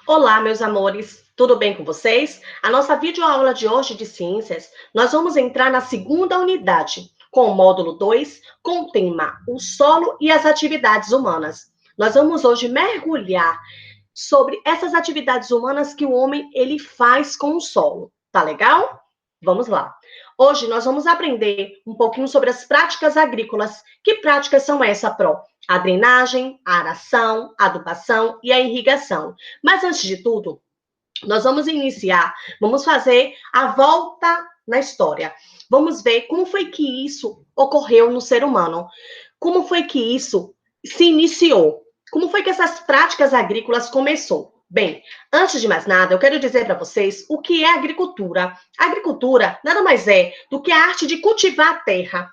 Olá, meus amores, tudo bem com vocês? A nossa videoaula de hoje de ciências, nós vamos entrar na segunda unidade, com o módulo 2, com o tema O Solo e as Atividades Humanas. Nós vamos hoje mergulhar sobre essas atividades humanas que o homem ele faz com o solo. Tá legal? Vamos lá. Hoje nós vamos aprender um pouquinho sobre as práticas agrícolas. Que práticas são essas, Pro? A drenagem, a aração, a adubação e a irrigação. Mas antes de tudo, nós vamos iniciar, vamos fazer a volta na história. Vamos ver como foi que isso ocorreu no ser humano. Como foi que isso se iniciou? Como foi que essas práticas agrícolas começou? Bem, antes de mais nada, eu quero dizer para vocês o que é agricultura. A agricultura nada mais é do que a arte de cultivar a terra.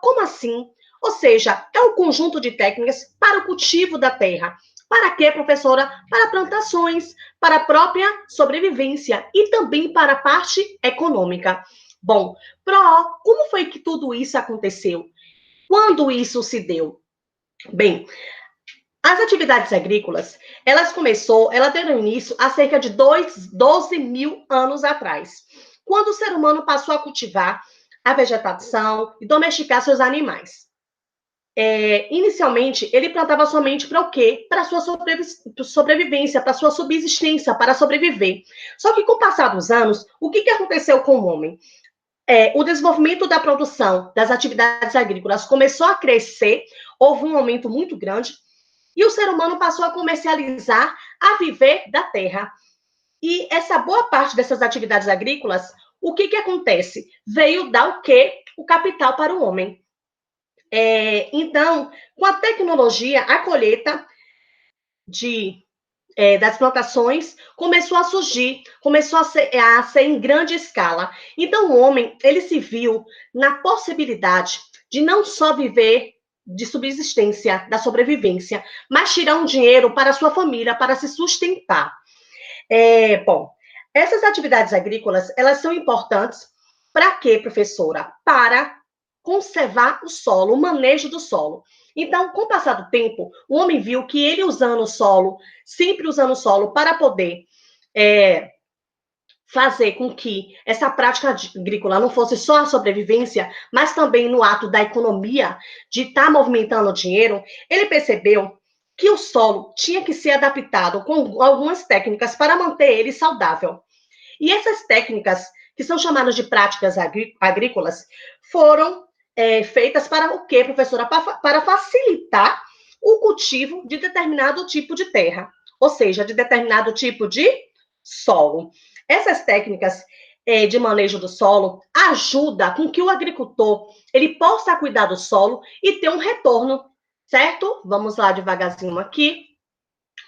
Como assim? Ou seja, é um conjunto de técnicas para o cultivo da terra. Para quê, professora? Para plantações, para a própria sobrevivência e também para a parte econômica. Bom, como foi que tudo isso aconteceu? Quando isso se deu? Bem, as atividades agrícolas, elas deram início há cerca de 12 mil anos atrás, quando o ser humano passou a cultivar a vegetação e domesticar seus animais. Inicialmente, ele plantava somente para o quê? Para a sua sobrevivência, para a sua subsistência, para sobreviver. Só que com o passar dos anos, o que aconteceu com o homem? O desenvolvimento da produção das atividades agrícolas começou a crescer, houve um aumento muito grande, e o ser humano passou a comercializar, a viver da terra. E essa boa parte dessas atividades agrícolas, o que acontece? Veio dar o quê? O capital para o homem. Então, com a tecnologia, a colheita das plantações começou a surgir, começou a ser em grande escala. Então, o homem, ele se viu na possibilidade de não só viver de subsistência, da sobrevivência, mas tirar um dinheiro para a sua família, para se sustentar. Bom, essas atividades agrícolas, elas são importantes para quê, professora? Para conservar o solo, o manejo do solo. Então, com o passar do tempo, o homem viu que ele usando o solo, sempre usando o solo para poder fazer com que essa prática agrícola não fosse só a sobrevivência, mas também no ato da economia, de estar movimentando dinheiro, ele percebeu que o solo tinha que ser adaptado com algumas técnicas para manter ele saudável. E essas técnicas, que são chamadas de práticas agrícolas, foram feitas para o quê, professora? Para facilitar o cultivo de determinado tipo de terra, ou seja, de determinado tipo de solo. Essas técnicas de manejo do solo ajudam com que o agricultor ele possa cuidar do solo e ter um retorno, certo? Vamos lá devagarzinho aqui.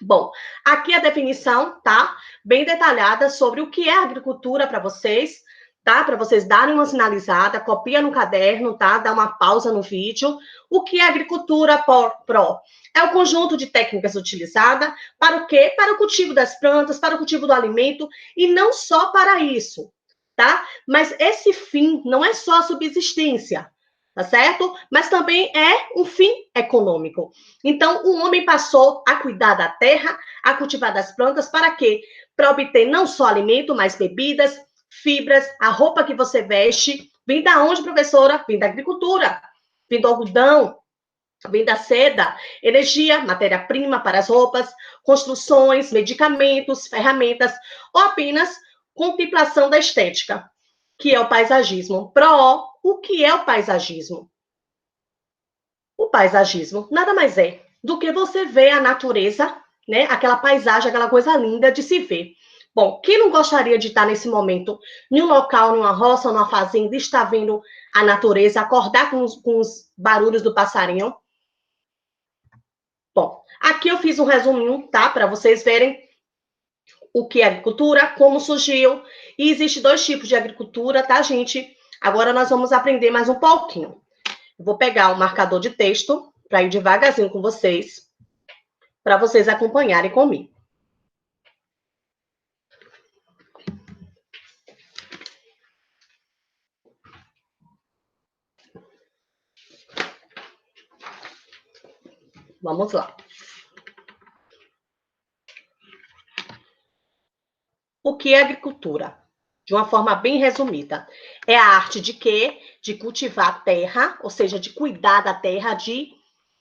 Bom, aqui a definição, tá? Bem detalhada sobre o que é agricultura para vocês, tá? Para vocês darem uma sinalizada, copia no caderno, tá? Dá uma pausa no vídeo. O que é agricultura pro? É o conjunto de técnicas utilizada para o quê? Para o cultivo das plantas, para o cultivo do alimento, e não só para isso, tá? Mas esse fim não é só a subsistência, tá certo? Mas também é um fim econômico. Então, o homem passou a cuidar da terra, a cultivar das plantas, para quê? Para obter não só alimento, mas bebidas, fibras, a roupa que você veste. Vem da onde, professora? Vem da agricultura, vem do algodão, vem da seda, energia, matéria-prima para as roupas, construções, medicamentos, ferramentas, ou apenas contemplação da estética, que é o paisagismo. O que é o paisagismo? O paisagismo nada mais é do que você ver a natureza, né? Aquela paisagem, aquela coisa linda de se ver. Bom, quem não gostaria de estar nesse momento em um local, numa roça, numa fazenda, estar vendo a natureza, acordar com os barulhos do passarinho? Bom, aqui eu fiz um resuminho, tá? Para vocês verem o que é agricultura, como surgiu. E existe dois tipos de agricultura, tá, gente? Agora nós vamos aprender mais um pouquinho. Eu vou pegar o marcador de texto para ir devagarzinho com vocês, para vocês acompanharem comigo. Vamos lá. que é agricultura? De uma forma bem resumida. É a arte de quê? De cultivar a terra, ou seja, de cuidar da terra, de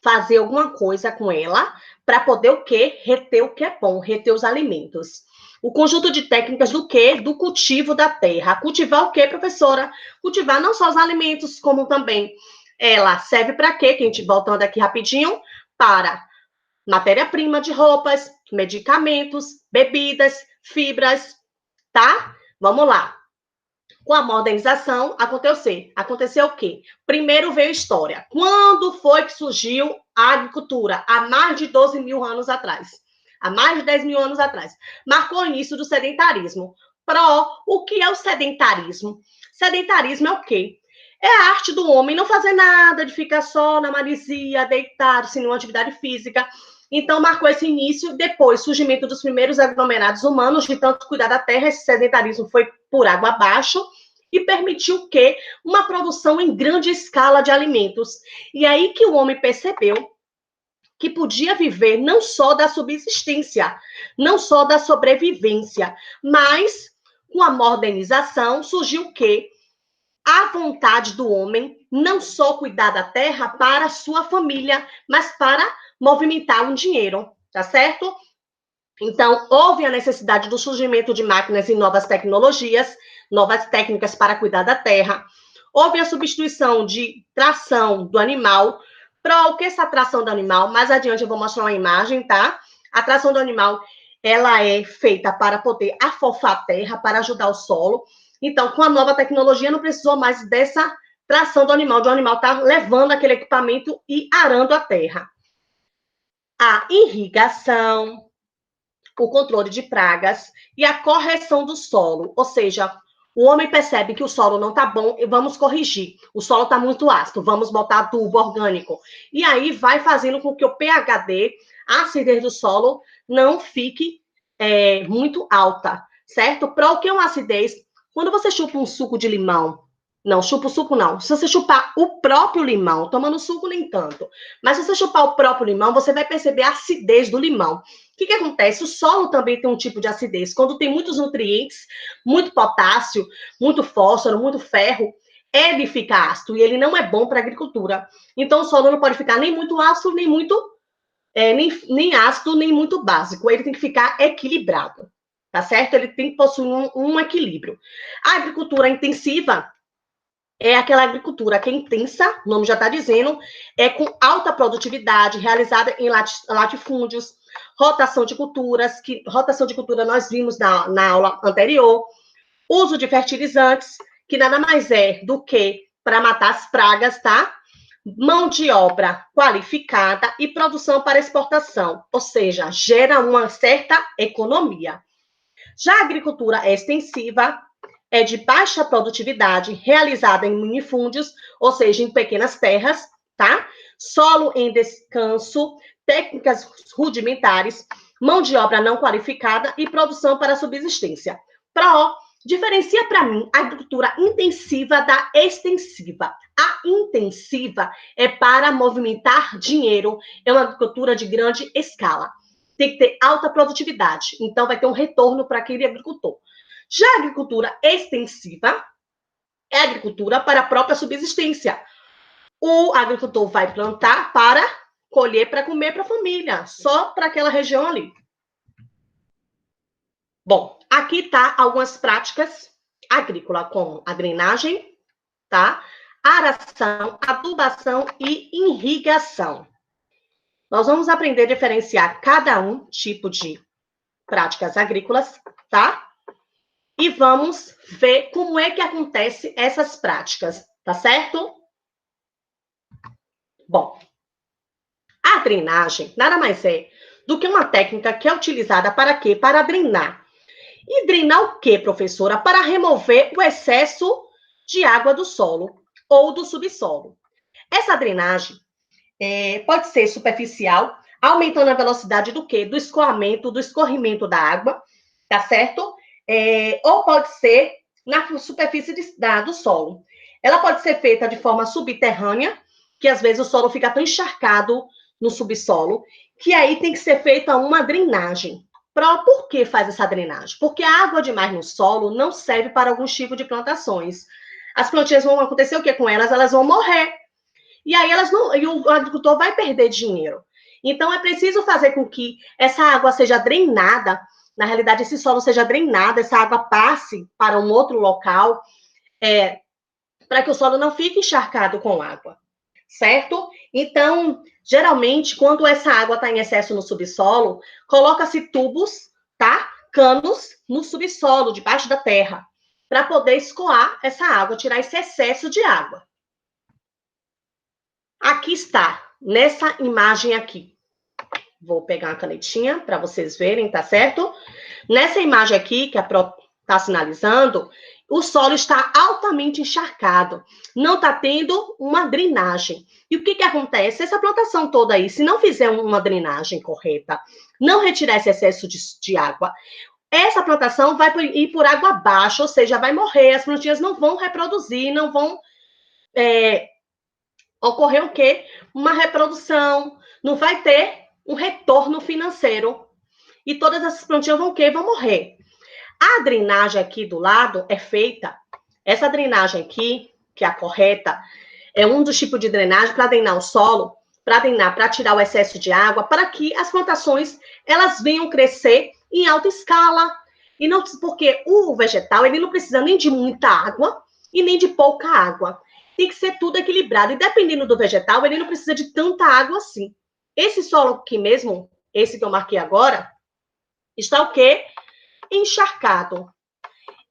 fazer alguma coisa com ela, para poder o quê? Reter o que é bom, reter os alimentos. O conjunto de técnicas do quê? Do cultivo da terra. Cultivar o quê, professora? Cultivar não só os alimentos, como também ela serve para quê? Que a gente, voltando aqui rapidinho, para matéria-prima de roupas, medicamentos, bebidas, fibras, tá? Vamos lá. Com a modernização, aconteceu o quê? Primeiro veio a história. Quando foi que surgiu a agricultura? Há mais de 12 mil anos atrás. Há mais de 10 mil anos atrás. Marcou o início do sedentarismo. O que é o sedentarismo? Sedentarismo é o quê? É a arte do homem não fazer nada, de ficar só na maresia, deitado, sem nenhuma atividade física. Então, marcou esse início. Depois, surgimento dos primeiros aglomerados humanos, de tanto cuidar da terra, esse sedentarismo foi por água abaixo e permitiu o quê? Uma produção em grande escala de alimentos. E aí que o homem percebeu que podia viver não só da subsistência, não só da sobrevivência, mas com a modernização surgiu o quê? A vontade do homem não só cuidar da terra para sua família, mas para movimentar um dinheiro, tá certo? Então, houve a necessidade do surgimento de máquinas e novas tecnologias, novas técnicas para cuidar da terra. Houve a substituição de tração do animal. Para o que é essa tração do animal? Mais adiante eu vou mostrar uma imagem, tá? A tração do animal, ela é feita para poder afofar a terra, para ajudar o solo. Então, com a nova tecnologia, não precisou mais dessa tração do animal, de o animal estar levando aquele equipamento e arando a terra. A irrigação, o controle de pragas e a correção do solo, ou seja, o homem percebe que o solo não está bom e vamos corrigir. O solo está muito ácido, vamos botar adubo orgânico. E aí vai fazendo com que o pHD, a acidez do solo, não fique muito alta, certo? Para o que é uma acidez? Quando você chupa um suco de limão, não, chupa o suco não. Se você chupar o próprio limão, tomando suco nem tanto, mas se você chupar o próprio limão, você vai perceber a acidez do limão. O que acontece? O solo também tem um tipo de acidez. Quando tem muitos nutrientes, muito potássio, muito fósforo, muito ferro, ele fica ácido e ele não é bom para a agricultura. Então, o solo não pode ficar nem muito ácido, nem muito nem ácido, nem muito básico. Ele tem que ficar equilibrado, tá certo? Ele tem que possuir um equilíbrio. A agricultura intensiva é aquela agricultura que é intensa, o nome já está dizendo, é com alta produtividade, realizada em latifúndios, rotação de culturas, que rotação de cultura nós vimos na aula anterior, uso de fertilizantes, que nada mais é do que para matar as pragas, tá? Mão de obra qualificada e produção para exportação, ou seja, gera uma certa economia. Já a agricultura extensiva é de baixa produtividade, realizada em minifúndios, ou seja, em pequenas terras, tá? Solo em descanso, técnicas rudimentares, mão de obra não qualificada e produção para subsistência. Diferencia para mim a agricultura intensiva da extensiva. A intensiva é para movimentar dinheiro, é uma agricultura de grande escala. Tem que ter alta produtividade, então vai ter um retorno para aquele agricultor. Já a agricultura extensiva é agricultura para a própria subsistência. O agricultor vai plantar para colher para comer para a família, só para aquela região ali. Bom, aqui tá algumas práticas agrícolas, como a drenagem, tá? Aração, adubação e irrigação. Nós vamos aprender a diferenciar cada um tipo de práticas agrícolas, tá? E vamos ver como é que acontece essas práticas, tá certo? Bom, a drenagem nada mais é do que uma técnica que é utilizada para quê? Para drenar. E drenar o quê, professora? Para remover o excesso de água do solo ou do subsolo. Essa drenagem pode ser superficial, aumentando a velocidade do quê? Do escoamento, do escorrimento da água, tá certo? Ou pode ser na superfície do solo. Ela pode ser feita de forma subterrânea, que às vezes o solo fica tão encharcado no subsolo, que aí tem que ser feita uma drenagem. Por que faz essa drenagem? Porque a água demais no solo não serve para alguns tipos de plantações. As plantinhas vão acontecer o que com elas? Elas vão morrer. E aí elas não, e o agricultor vai perder dinheiro. Então é preciso fazer com que essa água seja drenada, na realidade esse solo seja drenado, essa água passe para um outro local, para que o solo não fique encharcado com água, certo? Então, geralmente, quando essa água está em excesso no subsolo, coloca-se tubos, tá? Canos no subsolo, debaixo da terra, para poder escoar essa água, tirar esse excesso de água. Aqui está, nessa imagem aqui. Vou pegar uma canetinha para vocês verem, tá certo? Nessa imagem aqui, que a Pro está sinalizando, o solo está altamente encharcado. Não está tendo uma drenagem. E o que que acontece? Essa plantação toda aí, se não fizer uma drenagem correta, não retirar esse excesso de água, essa plantação vai ir por água abaixo, ou seja, vai morrer, as plantinhas não vão reproduzir, não vão ocorrer o quê? Uma reprodução, não vai ter um retorno financeiro. E todas essas plantinhas vão o quê? Vão morrer. A drenagem aqui do lado é feita, essa drenagem aqui, que é a correta, é um dos tipos de drenagem para drenar o solo, para tirar o excesso de água, para que as plantações elas venham crescer em alta escala. E não, porque o vegetal ele não precisa nem de muita água e nem de pouca água. Tem que ser tudo equilibrado. E dependendo do vegetal, ele não precisa de tanta água assim. Esse solo aqui mesmo, esse que eu marquei agora, está o quê? Encharcado.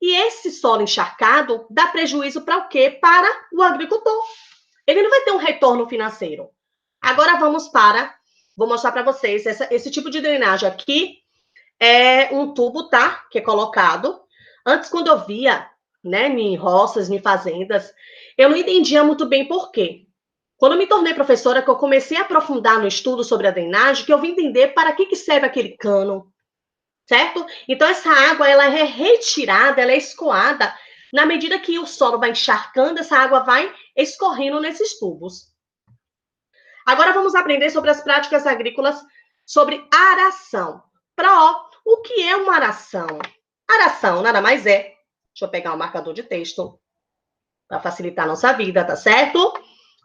E esse solo encharcado dá prejuízo para o quê? Para o agricultor. Ele não vai ter um retorno financeiro. Agora vou mostrar para vocês esse tipo de drenagem aqui é um tubo, tá? Que é colocado. Antes, quando eu via, né, em roças, em fazendas, eu não entendia muito bem por quê. Quando eu me tornei professora, que eu comecei a aprofundar no estudo sobre a drenagem, que eu vim entender para que serve aquele cano, certo? Então, essa água, ela é retirada, ela é escoada. Na medida que o solo vai encharcando, essa água vai escorrendo nesses tubos. Agora, vamos aprender sobre as práticas agrícolas, sobre aração. O que é uma aração? Aração nada mais é. Deixa eu pegar um marcador de texto para facilitar a nossa vida, tá certo?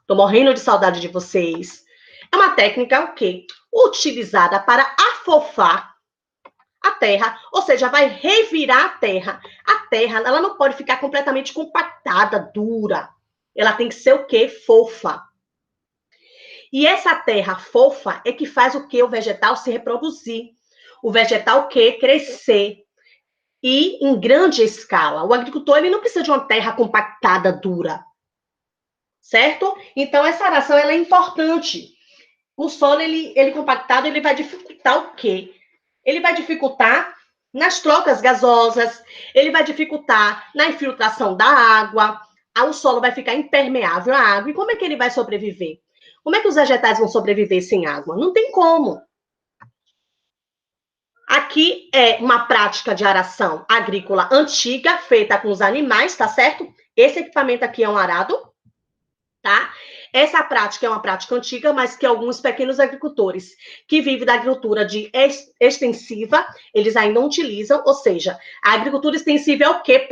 Tô morrendo de saudade de vocês. É uma técnica o quê? Utilizada para afofar a terra, ou seja, vai revirar a terra. A terra, ela não pode ficar completamente compactada, dura. Ela tem que ser o quê? Fofa. E essa terra fofa é que faz o quê? O vegetal se reproduzir. O vegetal o quê? Crescer. E em grande escala. O agricultor, ele não precisa de uma terra compactada, dura. Certo? Então, essa aração, ela é importante. O solo, ele compactado, ele vai dificultar o quê? Ele vai dificultar nas trocas gasosas, ele vai dificultar na infiltração da água, o solo vai ficar impermeável à água. E como é que ele vai sobreviver? Como é que os vegetais vão sobreviver sem água? Não tem como. Aqui é uma prática de aração agrícola antiga, feita com os animais, tá certo? Esse equipamento aqui é um arado, tá? Essa prática é uma prática antiga, mas que alguns pequenos agricultores que vivem da agricultura extensiva, eles ainda utilizam, ou seja, a agricultura extensiva é o quê,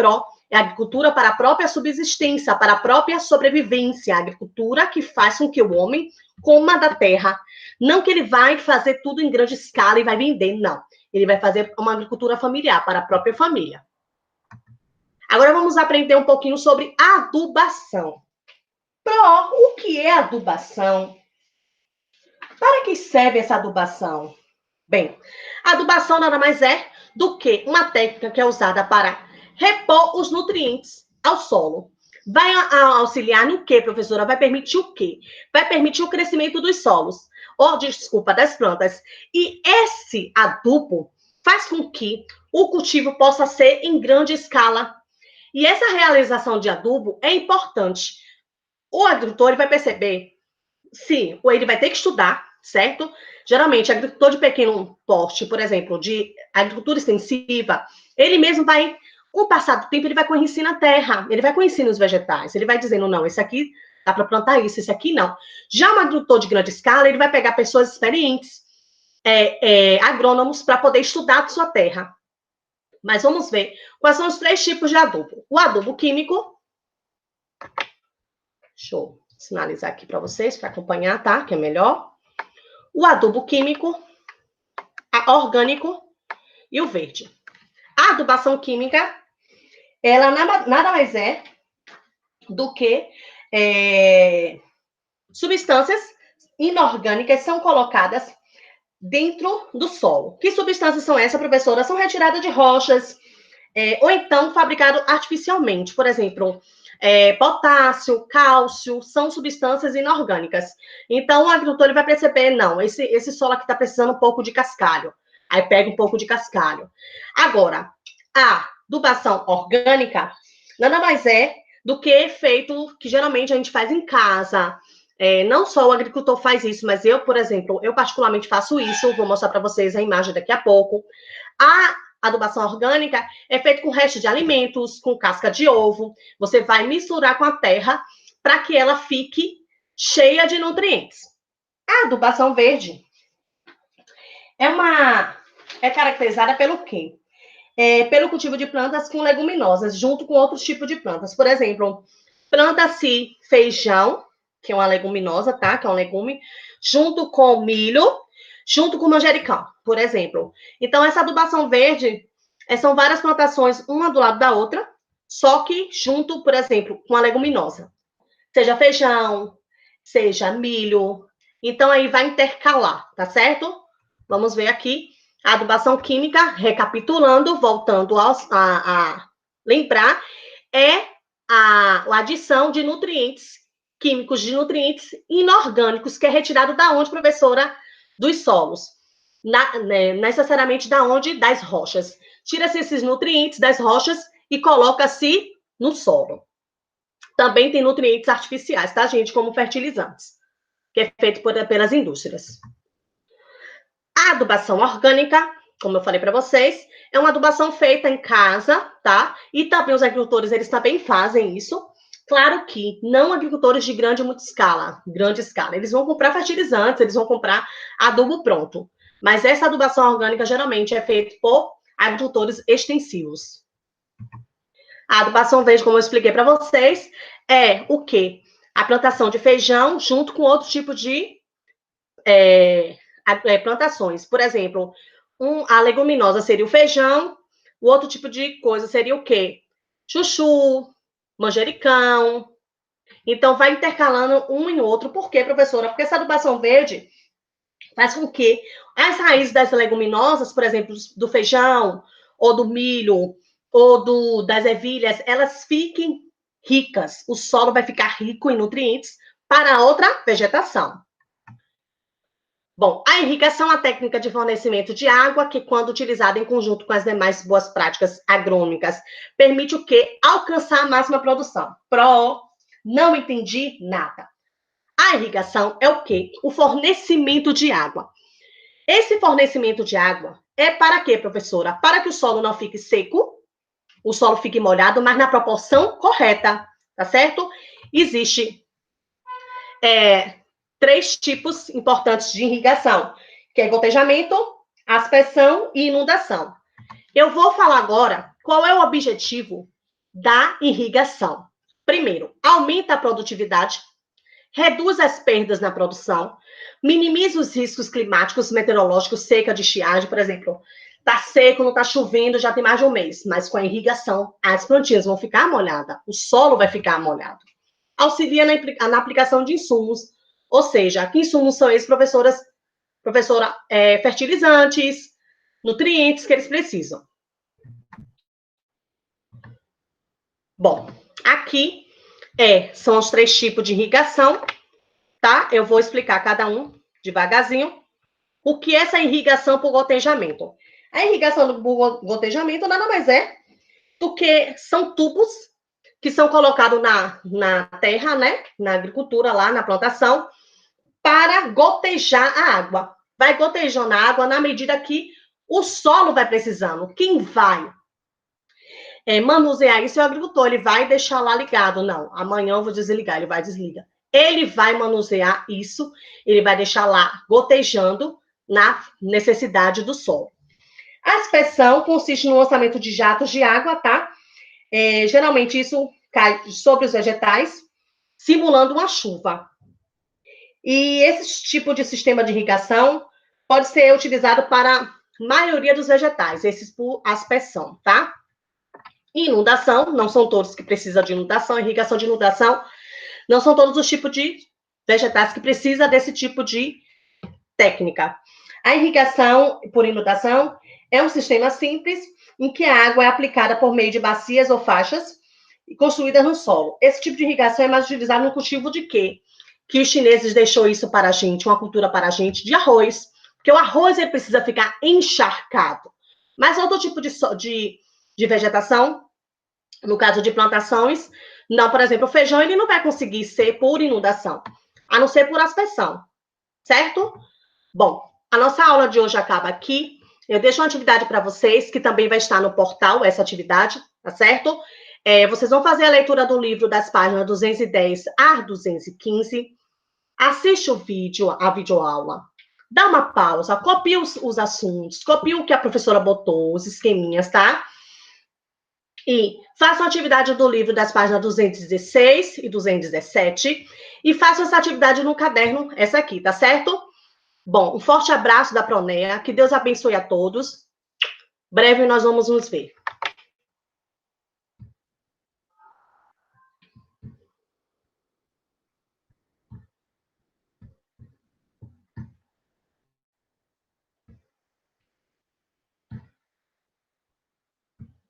É a agricultura para a própria subsistência, para a própria sobrevivência, a agricultura que faz com que o homem coma da terra. Não que ele vai fazer tudo em grande escala e vai vender, não. Ele vai fazer uma agricultura familiar, para a própria família. Agora vamos aprender um pouquinho sobre adubação. O que é adubação? Para que serve essa adubação? Bem, a adubação nada mais é do que uma técnica que é usada para repor os nutrientes ao solo. Vai auxiliar no quê, professora? Vai permitir o quê? Vai permitir o crescimento dos solos, das plantas. E esse adubo faz com que o cultivo possa ser em grande escala. E essa realização de adubo é importante. O agricultor ele vai perceber se ele vai ter que estudar, certo? Geralmente, agricultor de pequeno porte, por exemplo, de agricultura extensiva, ele mesmo vai, com o passar do tempo, ele vai conhecendo a terra, ele vai conhecendo os vegetais, ele vai dizendo, não, esse aqui dá para plantar isso, esse aqui não. Já um agricultor de grande escala, ele vai pegar pessoas experientes, agrônomos para poder estudar a sua terra. Mas vamos ver quais são os 3 tipos de adubo. O adubo químico. Deixa eu sinalizar aqui para vocês, para acompanhar, tá? Que é melhor. O adubo químico, orgânico e o verde. A adubação química, ela nada mais é do que substâncias inorgânicas são colocadas dentro do solo. Que substâncias são essas, professora? São retiradas de rochas, ou então fabricado artificialmente. Por exemplo, potássio, cálcio, são substâncias inorgânicas. Então, o agricultor ele vai perceber, não, esse solo aqui está precisando um pouco de cascalho. Aí pega um pouco de cascalho. Agora, a adubação orgânica nada mais é do que feito que geralmente a gente faz em casa. Não só o agricultor faz isso, mas eu, por exemplo, eu particularmente faço isso. Vou mostrar para vocês a imagem daqui a pouco. A adubação orgânica é feita com restos de alimentos, com casca de ovo. Você vai misturar com a terra para que ela fique cheia de nutrientes. A adubação verde é caracterizada pelo quê? Pelo cultivo de plantas com leguminosas, junto com outros tipos de plantas. Por exemplo, planta-se feijão, que é uma leguminosa, tá? Que é um legume, junto com milho, junto com manjericão, por exemplo. Então, essa adubação verde são várias plantações, uma do lado da outra, só que junto, por exemplo, com a leguminosa. Seja feijão, seja milho. Então, aí vai intercalar, tá certo? Vamos ver aqui. A adubação química, recapitulando, voltando a lembrar, é a adição de nutrientes químicos, de nutrientes inorgânicos, que é retirado da onde, professora? Dos solos. Necessariamente da onde? Das rochas. Tira-se esses nutrientes das rochas e coloca-se no solo. Também tem nutrientes artificiais, tá, gente? Como fertilizantes, que é feito pelas indústrias. A adubação orgânica, como eu falei para vocês, é uma adubação feita em casa, tá? E também os agricultores, eles também fazem isso. Claro que não agricultores de grande escala. Eles vão comprar fertilizantes, eles vão comprar adubo pronto. Mas essa adubação orgânica, geralmente, é feita por agricultores extensivos. A adubação verde, como eu expliquei para vocês, é o quê? A plantação de feijão junto com outro tipo de plantações. Por exemplo, a leguminosa seria o feijão, o outro tipo de coisa seria o quê? Chuchu, manjericão. Então, vai intercalando um em outro. Por quê, professora? Porque essa adubação verde faz com que as raízes das leguminosas, por exemplo, do feijão, ou do milho, ou das ervilhas, elas fiquem ricas. O solo vai ficar rico em nutrientes para outra vegetação. Bom, a irrigação é a técnica de fornecimento de água que, quando utilizada em conjunto com as demais boas práticas agrônicas, permite o quê? Alcançar a máxima produção. Não entendi nada. A irrigação é o quê? O fornecimento de água. Esse fornecimento de água é para quê, professora? Para que o solo não fique seco, o solo fique molhado, mas na proporção correta, tá certo? Existe 3 tipos importantes de irrigação, que é gotejamento, aspersão e inundação. Eu vou falar agora qual é o objetivo da irrigação. Primeiro, aumenta a produtividade, reduz as perdas na produção, minimiza os riscos climáticos, meteorológicos, seca, de estiagem, por exemplo. Tá seco, não tá chovendo, já tem mais de um mês, mas com a irrigação, as plantinhas vão ficar molhadas, o solo vai ficar molhado. Auxilia na aplicação de insumos, ou seja, que insumos são esses, professora? Fertilizantes, nutrientes que eles precisam. Bom, aqui são os 3 tipos de irrigação, tá? Eu vou explicar cada um devagarzinho. O que é essa irrigação por gotejamento? A irrigação por gotejamento nada mais é do que são tubos que são colocados na terra, né? Na agricultura, lá na plantação, para gotejar a água. Vai gotejando a água na medida que o solo vai precisando. Quem vai manusear isso é o agricultor. Ele vai deixar lá ligado. Não, amanhã eu vou desligar. Ele vai desligar. Ele vai manusear isso. Ele vai deixar lá gotejando na necessidade do solo. A aspersão consiste no lançamento de jatos de água, tá? Geralmente isso cai sobre os vegetais, simulando uma chuva. E esse tipo de sistema de irrigação pode ser utilizado para a maioria dos vegetais, esses por aspersão, tá? Inundação, não são todos que precisam de inundação, irrigação de inundação, não são todos os tipos de vegetais que precisam desse tipo de técnica. A irrigação por inundação é um sistema simples em que a água é aplicada por meio de bacias ou faixas construídas no solo. Esse tipo de irrigação é mais utilizado no cultivo de quê? Que os chineses deixou isso para a gente, uma cultura para a gente, de arroz. Porque o arroz ele precisa ficar encharcado. Mas outro tipo de vegetação, no caso de plantações, não, por exemplo, o feijão ele não vai conseguir ser por inundação, a não ser por aspersão, certo? Bom, a nossa aula de hoje acaba aqui. Eu deixo uma atividade para vocês, que também vai estar no portal, essa atividade, tá certo? Vocês vão fazer a leitura do livro das páginas 210 a 215. Assiste o vídeo, a videoaula. Dá uma pausa, copia os assuntos, copia o que a professora botou, os esqueminhas, tá? E faça a atividade do livro das páginas 216 e 217. E faça essa atividade no caderno, essa aqui, tá certo? Bom, um forte abraço da Pronea. Que Deus abençoe a todos. Breve nós vamos nos ver.